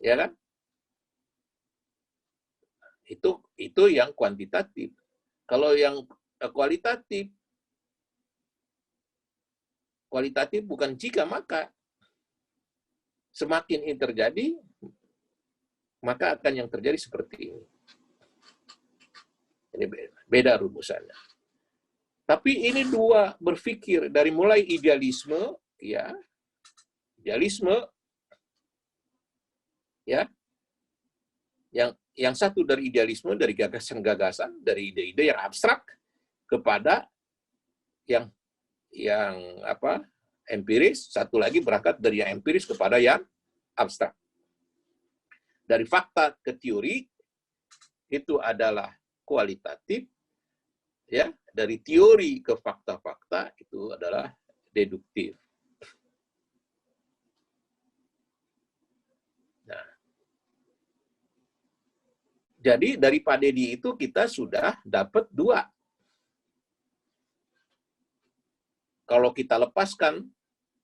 Ya kan? Itu yang kuantitatif. Kalau yang kualitatif bukan jika, maka. Semakin ini terjadi, maka akan yang terjadi seperti ini. Ini beda rumusannya. Tapi ini dua berpikir dari mulai idealisme, ya, yang satu dari idealisme, dari gagasan-gagasan, dari ide-ide yang abstrak kepada yang empiris, satu lagi berangkat dari yang empiris kepada yang abstrak. Dari fakta ke teori itu adalah kualitatif, ya. Dari teori ke fakta-fakta itu adalah deduktif. Nah, jadi dari Pak Dedi itu kita sudah dapat dua. Kalau kita lepaskan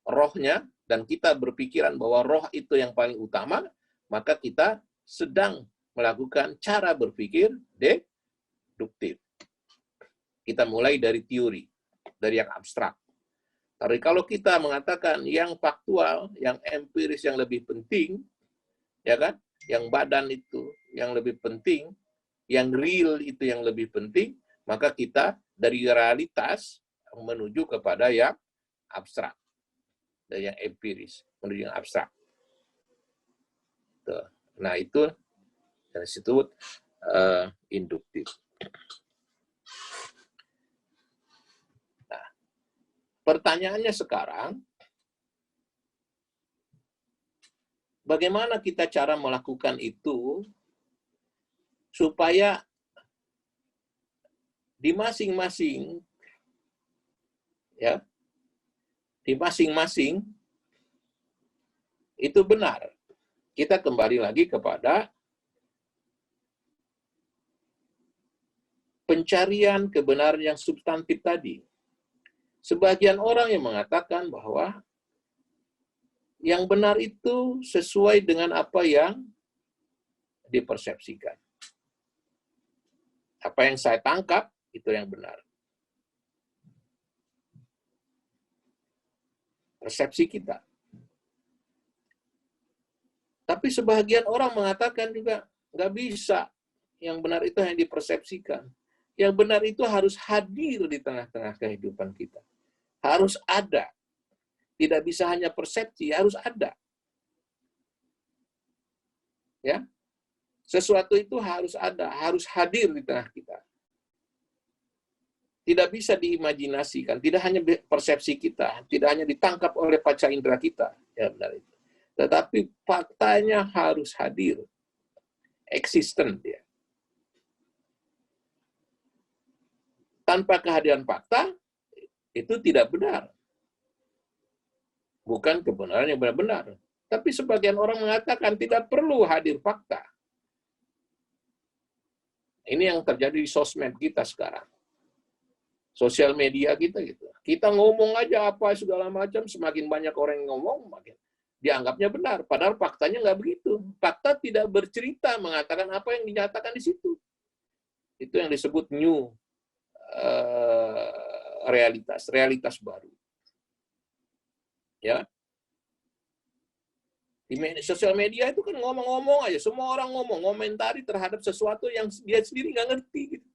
rohnya dan kita berpikiran bahwa roh itu yang paling utama, maka kita sedang melakukan cara berpikir deduktif. Kita mulai dari teori, dari yang abstrak. Tapi kalau kita mengatakan yang faktual, yang empiris yang lebih penting, ya kan? Yang badan itu yang lebih penting, yang real itu yang lebih penting, maka kita dari realitas menuju kepada yang abstrak. Dari yang empiris menuju yang abstrak. Nah, itu yang disebut induktif. Nah, pertanyaannya sekarang, bagaimana kita cara melakukan itu supaya di masing-masing, ya, di masing-masing itu benar. Kita kembali lagi kepada pencarian kebenaran yang substantif tadi. Sebagian orang yang mengatakan bahwa yang benar itu sesuai dengan apa yang dipersepsikan. Apa yang saya tangkap, itu yang benar. Persepsi kita. Tapi sebagian orang mengatakan juga, nggak bisa. Yang benar itu hanya dipersepsikan. Yang benar itu harus hadir di tengah-tengah kehidupan kita. Harus ada. Tidak bisa hanya persepsi, harus ada. Ya, sesuatu itu harus ada, harus hadir di tengah kita. Tidak bisa diimajinasikan, tidak hanya persepsi kita, tidak hanya ditangkap oleh panca indera kita, ya benar itu. Tetapi faktanya harus hadir, eksisten dia. Tanpa kehadiran fakta, itu tidak benar. Bukan kebenaran yang benar-benar. Tapi sebagian orang mengatakan tidak perlu hadir fakta. Ini yang terjadi di sosmed kita sekarang. Sosial media kita gitu. Kita ngomong aja apa segala macam, semakin banyak orang yang ngomong, makin dianggapnya benar. Padahal faktanya nggak begitu. Fakta tidak bercerita mengatakan apa yang dinyatakan di situ. Itu yang disebut new realitas baru. Ya. Di sosial media itu kan ngomong-ngomong aja, semua orang ngomong, ngomentari terhadap sesuatu yang dia sendiri nggak ngerti. Gitu.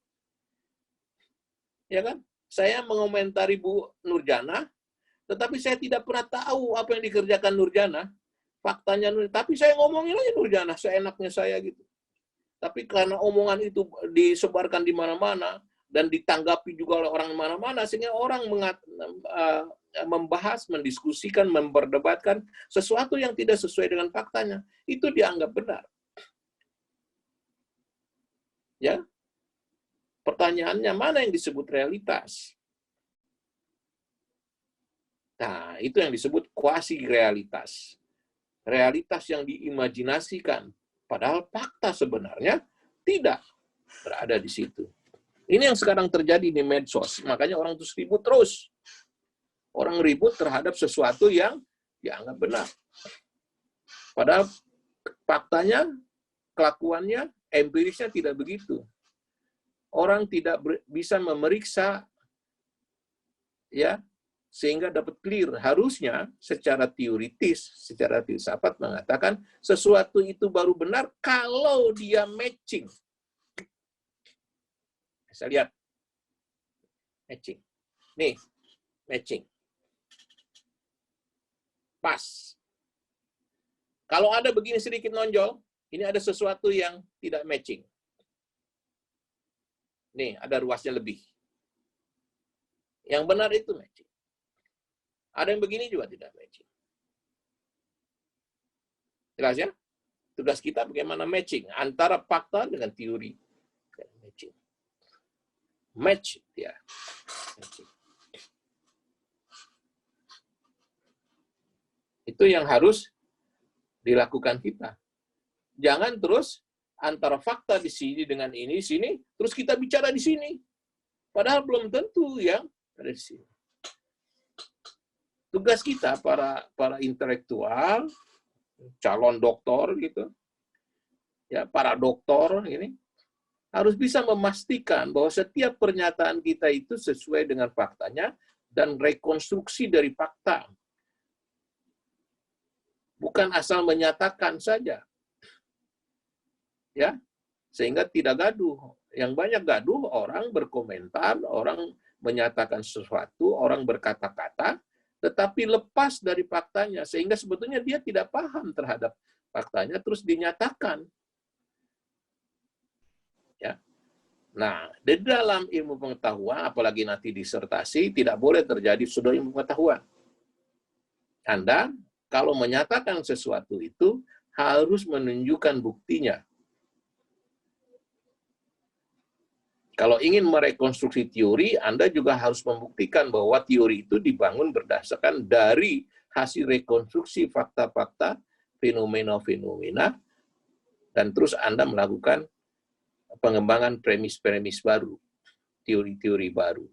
Ya kan? Saya mengomentari Bu Nurjana, tetapi saya tidak pernah tahu apa yang dikerjakan Nurjana. Faktanya, tapi saya ngomongin aja Nurjana, seenaknya saya gitu. Tapi karena omongan itu disebarkan di mana-mana, dan ditanggapi juga oleh orang mana-mana, sehingga orang membahas, mendiskusikan, memperdebatkan sesuatu yang tidak sesuai dengan faktanya, itu dianggap benar. Ya, pertanyaannya mana yang disebut realitas? Nah, itu yang disebut kuasi realitas. Realitas yang diimajinasikan, padahal fakta sebenarnya tidak berada di situ. Ini yang sekarang terjadi di medsos. Makanya orang terus ribut terus. Orang ribut terhadap sesuatu yang dianggap benar. Padahal faktanya, kelakuannya, empirisnya tidak begitu. Orang tidak bisa memeriksa ya sehingga dapat clear. Harusnya secara teoritis, secara filsafat mengatakan sesuatu itu baru benar kalau dia matching. Saya lihat. Matching. Nih, matching. Pas. Kalau ada begini sedikit nonjol, ini ada sesuatu yang tidak matching. Nih, ada ruasnya lebih. Yang benar itu matching. Ada yang begini juga tidak matching. Jelas ya? Tugas kita bagaimana matching antara fakta dengan teori. Matching. Match, ya. Matching. Itu yang harus dilakukan kita. Jangan terus antara fakta di sini dengan ini di sini, terus kita bicara di sini. Padahal belum tentu yang ada di sini. Tugas kita para intelektual, calon doktor gitu, ya para doktor ini harus bisa memastikan bahwa setiap pernyataan kita itu sesuai dengan faktanya dan rekonstruksi dari fakta. Bukan asal menyatakan saja. Ya, sehingga tidak gaduh. Yang banyak gaduh, orang berkomentar, orang menyatakan sesuatu, orang berkata-kata, tetapi lepas dari faktanya, sehingga sebetulnya dia tidak paham terhadap faktanya, terus dinyatakan. Ya. Nah, di dalam ilmu pengetahuan, apalagi nanti disertasi, tidak boleh terjadi pseudo ilmu pengetahuan. Anda, kalau menyatakan sesuatu itu, harus menunjukkan buktinya. Kalau ingin merekonstruksi teori, Anda juga harus membuktikan bahwa teori itu dibangun berdasarkan dari hasil rekonstruksi fakta-fakta, fenomena-fenomena, dan terus Anda melakukan pengembangan premis-premis baru, teori-teori baru.